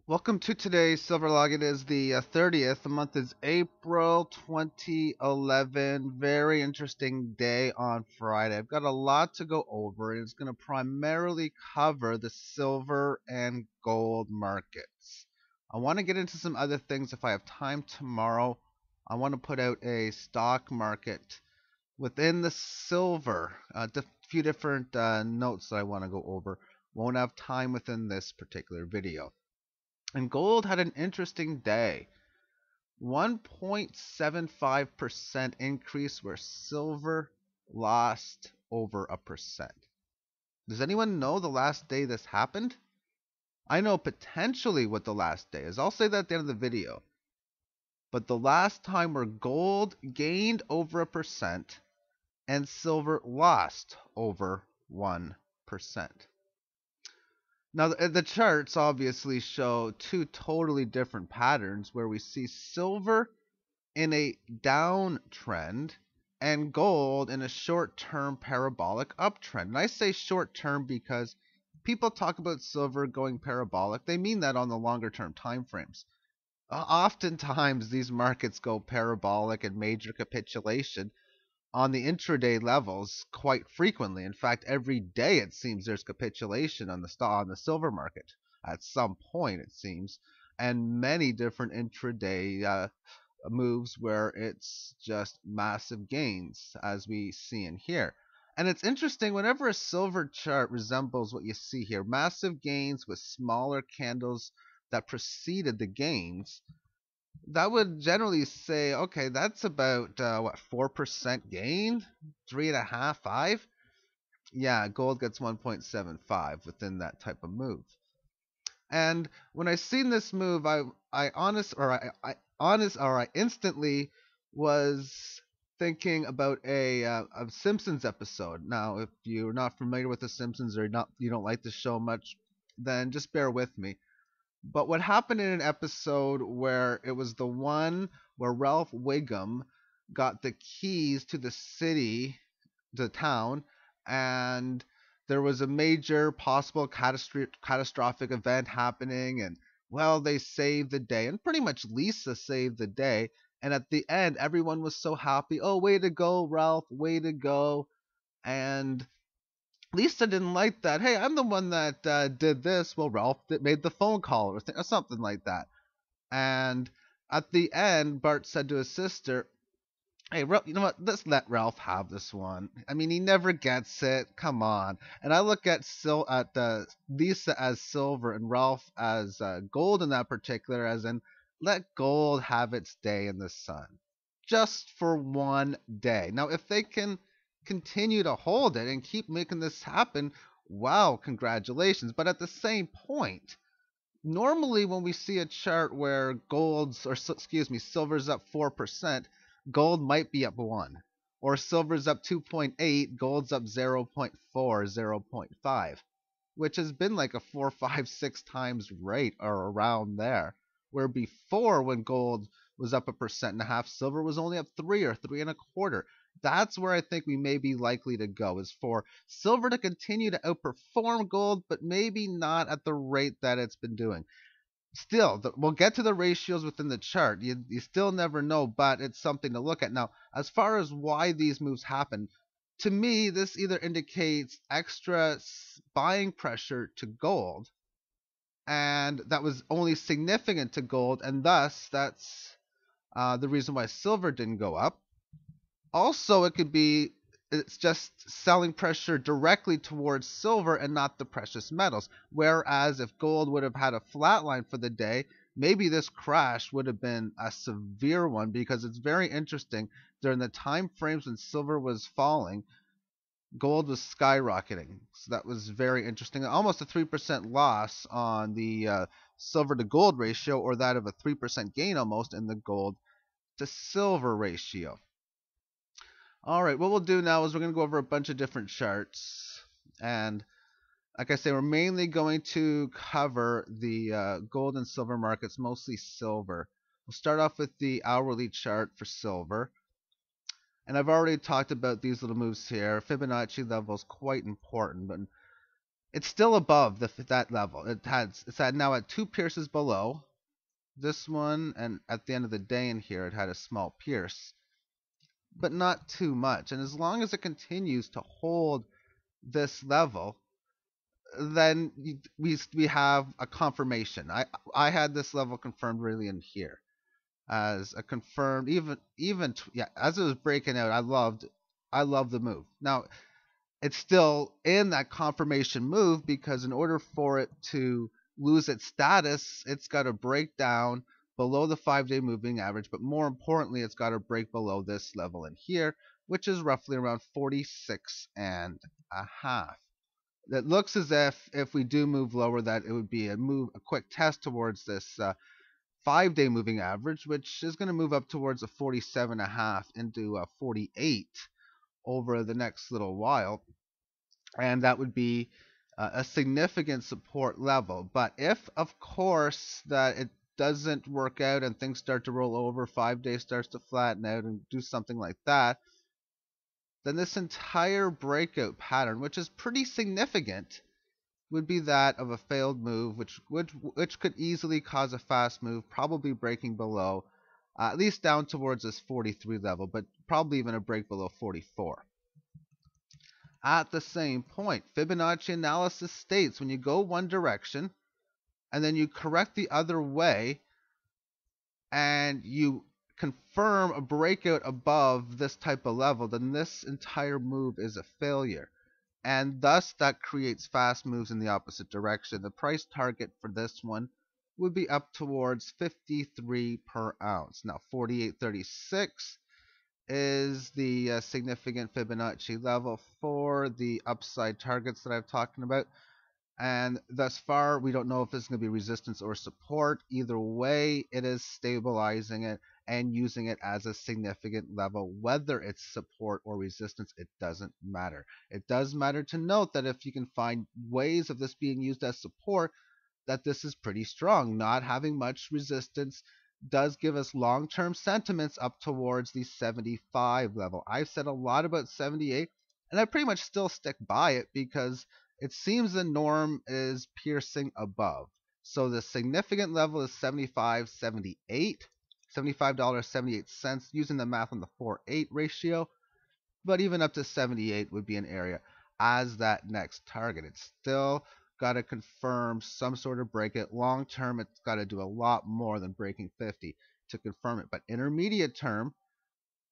Welcome to today's Silver Log. It is the 30th. The month is April 2011. Very interesting day on Friday. I've got a lot to go over. It's going to primarily cover the silver and gold markets. I want to get into some other things if I have time tomorrow. I want to put out a stock market within the silver. A few different notes that I want to go over. Won't have time within this particular video. And gold had an interesting day. 1.75% increase where silver lost over a percent. Does anyone know the last day this happened? I know potentially what the last day is. I'll say that at the end of the video. But the last time where gold gained over a percent and silver lost over 1%. Now, the charts obviously show two totally different patterns where we see silver in a downtrend and gold in a short-term parabolic uptrend. And I say short-term because people talk about silver going parabolic. They mean that on the longer-term time frames. Oftentimes, these markets go parabolic and major capitulation on the intraday levels quite frequently. In fact, every day it seems there's capitulation on the silver market at some point it seems, and many different intraday moves where it's just massive gains as we see in here. And it's interesting whenever a silver chart resembles what you see here, massive gains with smaller candles that preceded the gains, that would generally say, okay, that's about what, 4% gain, 3.5, 5. Yeah, gold gets 1.75 within that type of move. And when I seen this move, I instantly was thinking about a Simpsons episode. Now, if you're not familiar with the Simpsons or you don't like the show much, then just bear with me. But what happened in an episode where it was the one where Ralph Wiggum got the keys to the city, the town, and there was a major possible catastrophic event happening, and well, they saved the day, and pretty much Lisa saved the day. And at the end, everyone was so happy. Oh, way to go, Ralph! Way to go! And Lisa didn't like that. Hey, I'm the one that did this. Well, Ralph made the phone call or something like that. And at the end, Bart said to his sister, "Hey, Ralph, you know what? Let's let Ralph have this one. I mean, he never gets it. Come on." And I look at Lisa as silver and Ralph as gold in that particular, as in let gold have its day in the sun, just for one day. Now, if they can continue to hold it and keep making this happen, wow, congratulations. But at the same point, normally when we see a chart where silver's up 4%, gold might be up 1, or silver's up 2.8, gold's up 0.4, 0.5, which has been like a 4, 5, 6 times rate or around there. Where before, when gold was up 1.5%, silver was only up 3 or 3.25. That's where I think we may be likely to go, is for silver to continue to outperform gold, but maybe not at the rate that it's been doing. Still, we'll get to the ratios within the chart. You still never know, but it's something to look at. Now, as far as why these moves happen, to me, this either indicates extra buying pressure to gold, and that was only significant to gold, and thus that's the reason why silver didn't go up. Also, it's just selling pressure directly towards silver and not the precious metals. Whereas if gold would have had a flat line for the day, maybe this crash would have been a severe one, because it's very interesting. During the time frames when silver was falling, gold was skyrocketing. So that was very interesting. Almost a 3% loss on the silver to gold ratio, or that of a 3% gain almost in the gold to silver ratio. All right, what we'll do now is we're going to go over a bunch of different charts. And like I say, we're mainly going to cover the gold and silver markets, mostly silver. We'll start off with the hourly chart for silver. And I've already talked about these little moves here. Fibonacci level is quite important, but it's still above that level. It's at now at two pierces below this one, and at the end of the day in here, it had a small pierce, but not too much. And as long as it continues to hold this level, then we have a confirmation. I had this level confirmed really in here as a confirmed yeah, as it was breaking out. I loved the move. Now it's still in that confirmation move because in order for it to lose its status, it's got to break down below the 5-day moving average, but more importantly, it's got to break below this level in here, which is roughly around 46 and a half. It looks as if we do move lower, that it would be a quick test towards this 5-day moving average, which is going to move up towards a 47 and a half into a 48 over the next little while, and that would be a significant support level. But if, of course, that it doesn't work out and things start to roll over, 5 days starts to flatten out and do something like that, then this entire breakout pattern, which is pretty significant, would be that of a failed move, which could easily cause a fast move, probably breaking below, at least down towards this 43 level, but probably even a break below 44. At the same point, Fibonacci analysis states when you go one direction and then you correct the other way and you confirm a breakout above this type of level, then this entire move is a failure. And thus that creates fast moves in the opposite direction. The price target for this one would be up towards 53 per ounce. Now 48.36 is the significant Fibonacci level for the upside targets that I've talked about. And thus far, we don't know if it's going to be resistance or support. Either way, it is stabilizing it and using it as a significant level. Whether it's support or resistance, it doesn't matter. It does matter to note that if you can find ways of this being used as support, that this is pretty strong. Not having much resistance does give us long-term sentiments up towards the 75 level. I've said a lot about 78, and I pretty much still stick by it because it seems the norm is piercing above. So the significant level is 75.78, $75.78 using the math on the 4-8 ratio. But even up to 78 would be an area as that next target. It's still got to confirm some sort of break it. Long term, it's got to do a lot more than breaking 50 to confirm it. But intermediate term,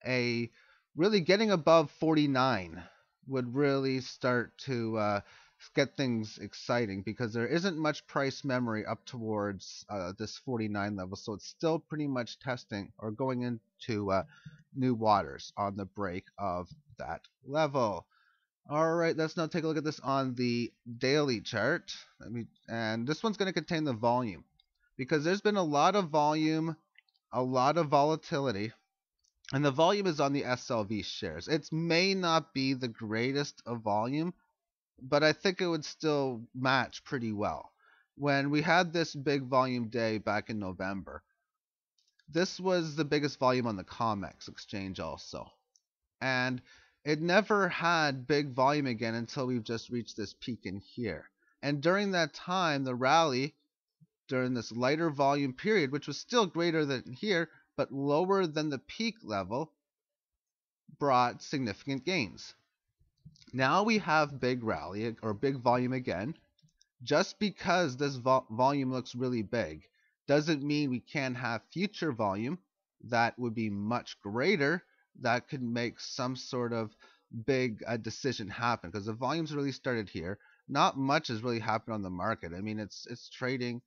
a really getting above 49 would really start to get things exciting because there isn't much price memory up towards this 49 level. So it's still pretty much testing or going into new waters on the break of that level. All right, let's now take a look at this on the daily chart. And this one's going to contain the volume because there's been a lot of volume, a lot of volatility, and the volume is on the SLV shares. It may not be the greatest of volume, but I think it would still match pretty well. When we had this big volume day back in November, this was the biggest volume on the COMEX exchange also. And it never had big volume again until we've just reached this peak in here. And during that time, the rally during this lighter volume period, which was still greater than here, but lower than the peak level, brought significant gains. Now we have big rally or big volume again. Just because this volume looks really big doesn't mean we can't have future volume that would be much greater that could make some sort of big decision happen because the volume's really started here. Not much has really happened on the market. I mean, it's trading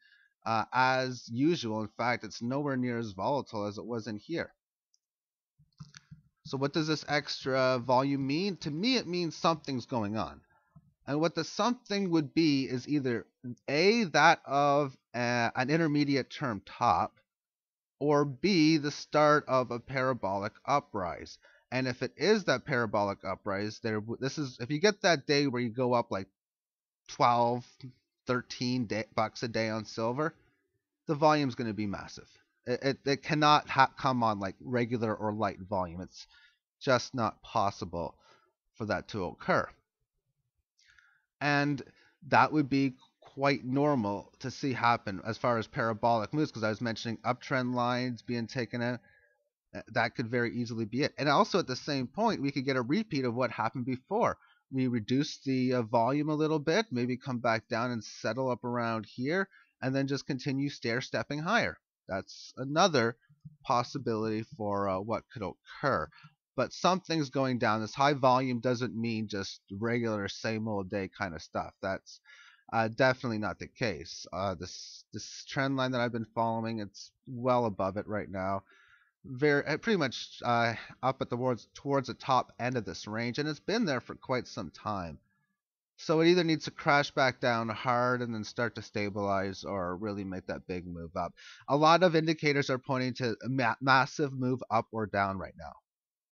as usual. In fact, it's nowhere near as volatile as it was in here. So what does this extra volume mean? To me, it means something's going on. And what the something would be is either A, that of an intermediate term top, or B, the start of a parabolic uprise. And if it is that parabolic uprise, this is if you get that day where you go up like 12, 13 bucks a day on silver, the volume's going to be massive. It cannot come on like regular or light volume. It's just not possible for that to occur. And That would be quite normal to see happen as far as parabolic moves, because I was mentioning uptrend lines being taken out. That could very easily be it. And also at the same point, we could get a repeat of what happened before. We reduce the volume a little bit, maybe come back down and settle up around here, and then just continue stair stepping higher. That's another possibility for what could occur. But something's going down. This high volume doesn't mean just regular same old day kind of stuff. That's definitely not the case. This trend line that I've been following, it's well above it right now, very pretty much up at the towards the top end of this range, and it's been there for quite some time. So it either needs to crash back down hard and then start to stabilize, or really make that big move up. A lot of indicators are pointing to a massive move up or down right now.